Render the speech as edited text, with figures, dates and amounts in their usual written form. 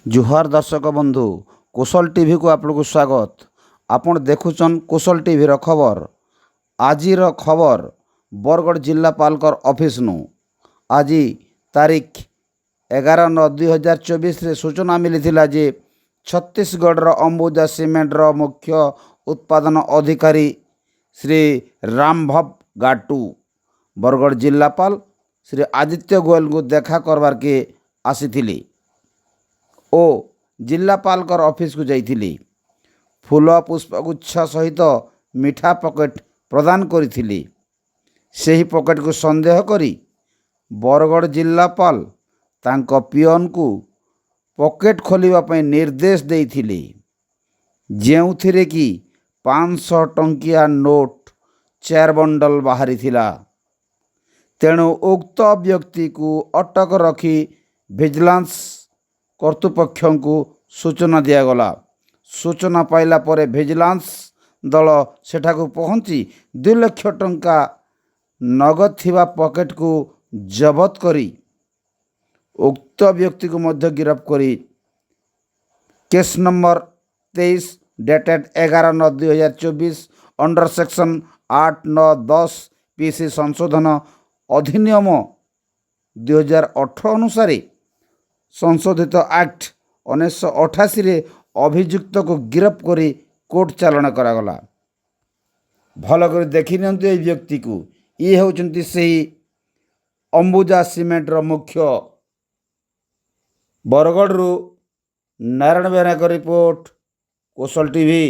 जुहार दर्शक बंधु कुशल टीवी को आपको स्वागत। आपण देखुचन कुशल टीवी रो खबर। आजिर खबर बरगढ़ जिलापाल ऑफिस नु आज तारीख 11/9/2024 रे सूचना मिली जे छत्तीसगढ़ अंबुजा सीमेंट रो मुख्य उत्पादन अधिकारी श्री रामभव गाटू बरगढ़ जिलापाल श्री आदित्य गोयल को देखा करवार के आसीथिले ओ जिलापाल ऑफिस को जाइथिले। फूल पुष्पगुच्छ सहित मिठा पकेट प्रदान करिथिले। सेही पकेट को संदेह करी बरगढ़ जिलापाल तांको पियन को पकेट खोलिबा पई निर्देश देइथिले, जेउथिरे कि 500 टंकिया नोट 4 बंडल बाहरी थिला। तेणु उक्त व्यक्ति को अटक रखी विजिलेंस कर्तृपक्ष को सूचना दिगला। सूचना पाइला परे विजिलेंस दल सेठाकु पहुँची 2 लाख टंका नगद थिबा पकेट को जबत करी उक्त व्यक्ति को मध्य गिरफ्त करी case number 23 dated 11/9/2024 under section 8, 9, 10 PC संशोधन अधिनियम 2018 अनुसार संशोधित एक्ट 1988 रे अभियुक्त को गिरफ्त करी कोर्ट चालाण करागला। भल कर देखि नियंतु ए व्यक्ति को। ये होचंती सेही अंबुजा सीमेंट रो मुख्य। बरगढ़ नारायण बेहरा का रिपोर्ट, कुशल टीवी।